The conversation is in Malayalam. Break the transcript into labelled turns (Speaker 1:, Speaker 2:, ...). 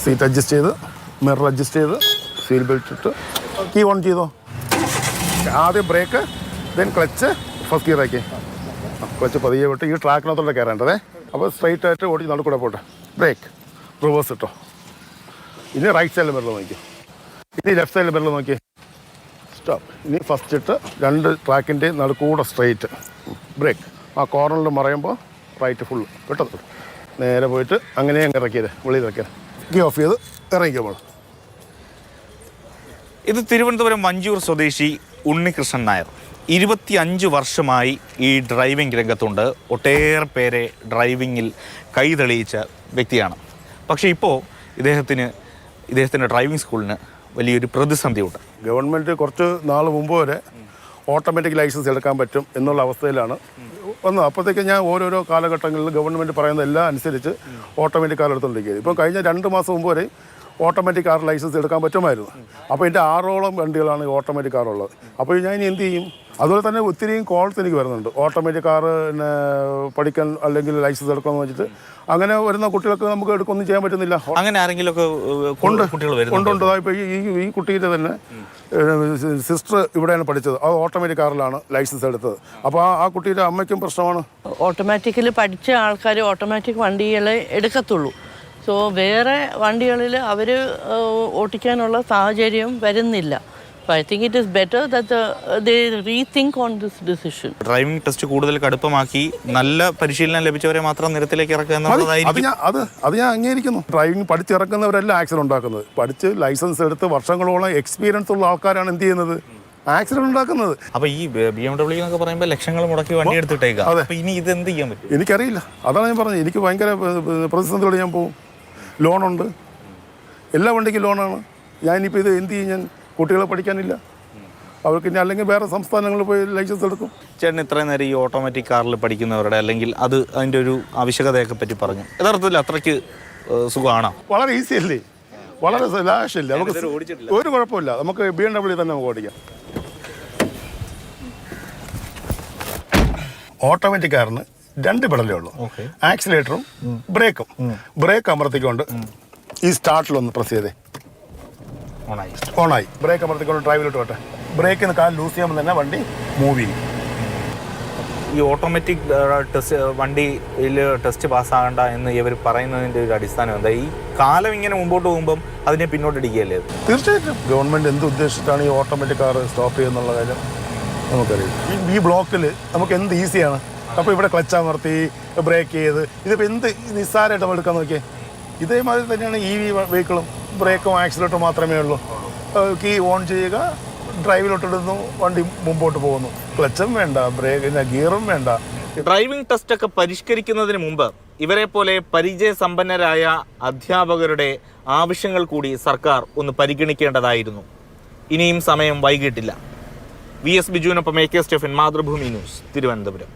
Speaker 1: സീറ്റ് അഡ്ജസ്റ്റ് ചെയ്ത് മിറർ അഡ്ജസ്റ്റ് ചെയ്ത് സീൽ ബെൽറ്റ് ഇട്ട് കീ ഓൺ ചെയ്തോ. ആദ്യം brake, then clutch, first gear ആക്കി. ക്ലച്ച് പതിയെ വിട്ട് ഈ ട്രാക്കിനകത്തോടെ കയറേണ്ടതേ. അപ്പോൾ സ്ട്രൈറ്റ് ആയിട്ട് ഓടി നടുക്കൂടെ പോട്ടെ. ബ്രേക്ക്, റിവേഴ്സ് ഇട്ടോ. ഇനി റൈറ്റ് സൈഡിൽ മിറർ നോക്കി, ഇനി ലെഫ്റ്റ് സൈഡിൽ മിറർ നോക്കി. സ്റ്റോപ്പ്. ഇനി ഫസ്റ്റ് ഇട്ട് രണ്ട് ട്രാക്കിൻ്റെ നടുക്കൂടെ സ്ട്രൈറ്റ്. ബ്രേക്ക്. ആ കോർണറിൽ മറയുമ്പോൾ റൈറ്റ് ഫുള്ള് പെട്ടെന്ന് നേരെ പോയിട്ട് അങ്ങനെ അങ്ങ് ഇറക്കിയത്, വെളിയിൽ ഇറക്കിയത്. കീ ഓഫ് ചെയ്ത് ഇറങ്ങിക്കുമ്പോൾ.
Speaker 2: ഇത് തിരുവനന്തപുരം വഞ്ചിയൂർ സ്വദേശി ഉണ്ണികൃഷ്ണൻ നായർ. 25 വർഷമായി ഈ ഡ്രൈവിംഗ് രംഗത്തുണ്ട്. ഒട്ടേറെ പേരെ ഡ്രൈവിങ്ങിൽ കൈതെളിയിച്ച വ്യക്തിയാണ്. പക്ഷേ ഇപ്പോൾ ഇദ്ദേഹത്തിൻ്റെ ഡ്രൈവിംഗ് സ്കൂളിന് വലിയൊരു പ്രതിസന്ധിയുണ്ട്.
Speaker 1: ഗവൺമെൻറ് കുറച്ച് നാൾ മുമ്പ് വരെ ഓട്ടോമാറ്റിക് ലൈസൻസ് എടുക്കാൻ പറ്റും എന്നുള്ള അവസ്ഥയിലാണ് വന്നത്. അപ്പോഴത്തേക്ക് ഞാൻ ഓരോരോ കാലഘട്ടങ്ങളിൽ ഗവൺമെൻറ് പറയുന്ന എല്ലാം അനുസരിച്ച് ഓട്ടോമാറ്റിക് കാർ എടുത്തുകൊണ്ടിരിക്കുകയാണ്. ഇപ്പോൾ കഴിഞ്ഞ 2 മാസം മുമ്പ് വരെ ഓട്ടോമാറ്റിക് കാർ ലൈസൻസ് എടുക്കാൻ പറ്റുമായിരുന്നു. അപ്പോൾ എൻ്റെ 6ഓളം വണ്ടികളാണ് ഓട്ടോമാറ്റിക് കാറുള്ളത്. അപ്പോൾ ഞാൻ ഇനി എന്ത് ചെയ്യും? അതുപോലെ തന്നെ ഒത്തിരിയും കോൾസ് എനിക്ക് വരുന്നുണ്ട്. ഓട്ടോമാറ്റിക് കാർ പിന്നെ പഠിക്കാൻ അല്ലെങ്കിൽ ലൈസൻസ് എടുക്കാമെന്ന് വെച്ചിട്ട് അങ്ങനെ വരുന്ന കുട്ടികൾക്ക് നമുക്ക് എടുക്കൊന്നും ചെയ്യാൻ പറ്റുന്നില്ല.
Speaker 2: അങ്ങനെ ആരെങ്കിലുമൊക്കെ
Speaker 1: ഉണ്ട്. ഇപ്പോൾ ഈ കുട്ടിയുടെ തന്നെ സിസ്റ്റർ ഇവിടെയാണ് പഠിച്ചത്. അത് ഓട്ടോമാറ്റിക് കാറിലാണ് ലൈസൻസ് എടുത്തത്. അപ്പോൾ ആ കുട്ടിയുടെ അമ്മയ്ക്കും പ്രശ്നമാണ്.
Speaker 3: ഓട്ടോമാറ്റിക്കലി പഠിച്ച ആൾക്കാർ ഓട്ടോമാറ്റിക് വണ്ടികളെ എടുക്കത്തുള്ളൂ. സോ വേറെ വണ്ടികളിൽ അവർ ഓടിക്കാനുള്ള സാഹചര്യം വരുന്നില്ല. So I think it is better that they rethink on this decision.
Speaker 2: Driving test കൂടുതൽ കടുപ്പമാക്കി നല്ല പരിശീലനം ലഭിച്ചവരെ മാത്രം നിരത്തിലേക്ക് ഇറക്കുക എന്നുള്ളതായിരിക്കും.
Speaker 1: അത് ഞാൻ അംഗീകരിക്കുന്നു. ഡ്രൈവിംഗ് പഠിച്ചിറക്കുന്നവരെല്ലാം ആക്സിഡന്റ് ഉണ്ടാക്കുന്നത്. പഠിച്ച് ലൈസൻസ് എടുത്ത് വർഷങ്ങളോളം എക്സ്പീരിയൻസ് ഉള്ള ആൾക്കാരാണ് എന്ത് ചെയ്യുന്നത്? ആക്സിഡന്റ് ഉണ്ടാക്കുന്നത്.
Speaker 2: അപ്പോൾ ഈ BMW എന്നൊക്കെ പറയുമ്പോൾ ലക്ഷങ്ങൾ മുടക്കി വണ്ടി എടുത്തിട്ടേക്കാം. അപ്പോൾ ഇനി ഇത് എന്ത് ചെയ്യാൻ പറ്റും?
Speaker 1: എനിക്കറിയില്ല. അതാണ് ഞാൻ പറഞ്ഞത്. എനിക്ക് ഭയങ്കര പ്രതിസന്ധിയോടെ ഞാൻ പോകും. ലോണുണ്ട്, എല്ലാ വണ്ടിക്കും ലോണാണ്. ഞാനിപ്പോൾ ഇത് എന്ത് ചെയ്യും? ഞാൻ കുട്ടികളെ പഠിക്കാനില്ല. അവർക്ക് ഇനി അല്ലെങ്കിൽ വേറെ സംസ്ഥാനങ്ങളിൽ പോയി ലൈസൻസ് എടുക്കും.
Speaker 2: ചേട്ടൻ ഇത്രയും നേരം ഈ ഓട്ടോമാറ്റിക് കാറിൽ പഠിക്കുന്നവരുടെ അല്ലെങ്കിൽ അതിൻ്റെ ഒരു ആവശ്യകതയൊക്കെ പറ്റി പറഞ്ഞു. യഥാർത്ഥത്തിൽ അത്രയ്ക്ക് സുഖമാണോ?
Speaker 1: വളരെ ഈസി അല്ലേ, വളരെ ലാഷല്ലേ. നമുക്ക് ഒരു കുഴപ്പമില്ല. നമുക്ക് BMW തന്നെ നമുക്ക് ഓടിക്കാം. ഓട്ടോമാറ്റിക് കാറിന് 2 പെഡലേ ഉള്ളൂ. ആക്സിലേറ്ററും ബ്രേക്കും. ബ്രേക്ക് അമർത്തിക്കൊണ്ട് ഈ സ്റ്റാർട്ടിലൊന്ന് പ്രസ് ചെയ്തേ, ഓണായി. ബ്രേക്ക് അമർത്തിക്കൊണ്ട് ഡ്രൈവിലോട്ട് പോട്ടെ. ബ്രേക്കിന് കാൽ ലൂസ് ചെയ്യുമ്പോൾ തന്നെ വണ്ടി മൂവ് ചെയ്യും.
Speaker 2: ഈ ഓട്ടോമാറ്റിക് വണ്ടിയിൽ ടെസ്റ്റ് പാസ്സാകണ്ട എന്ന് ഇവർ പറയുന്നതിൻ്റെ ഒരു അടിസ്ഥാനം എന്താ? ഈ കാലം ഇങ്ങനെ മുമ്പോട്ട് പോകുമ്പം അതിനെ പിന്നോട്ടടിക്കുകയല്ലേ?
Speaker 1: തീർച്ചയായിട്ടും ഗവൺമെൻറ് എന്ത് ഉദ്ദേശിച്ചിട്ടാണ് ഈ ഓട്ടോമാറ്റിക് കാർ സ്റ്റോപ്പ് ചെയ്യുന്നുള്ള കാര്യം നമുക്കറിയാം. ഈ ബ്ലോക്കിൽ നമുക്ക് എന്ത് ഈസിയാണ്. അപ്പോൾ ഇവിടെ ക്ലച്ച് അമർത്തി ബ്രേക്ക് ചെയ്ത് ഇതിപ്പോൾ എന്ത് നിസ്സാരമായിട്ട് നമ്മൾ എടുക്കാൻ നോക്കിയേ. ഇതേമാതിരി തന്നെയാണ് EV വെഹിക്കിളും. ബ്രേക്കും ആക്സിലേറ്ററും മാത്രമേ ഉള്ളൂ. കീ ഓൺ ചെയ്യുക, ഡ്രൈവിലോട്ടിടുന്നു, വണ്ടി മുമ്പോട്ട് പോകുന്നു. ക്ലച്ചും വേണ്ട, ഗിയറും വേണ്ട.
Speaker 2: ഡ്രൈവിംഗ് ടെസ്റ്റൊക്കെ പരിഷ്കരിക്കുന്നതിന് മുമ്പ് ഇവരെ പോലെ പരിചയസമ്പന്നരായ അധ്യാപകരുടെ ആവശ്യങ്ങൾ കൂടി സർക്കാർ ഒന്ന് പരിഗണിക്കേണ്ടതായിരുന്നു. ഇനിയും സമയം വൈകിട്ടില്ല. VS ബിജുവിനൊപ്പം AK Stephen, Mathrubhumi news, Thiruvananthapuram.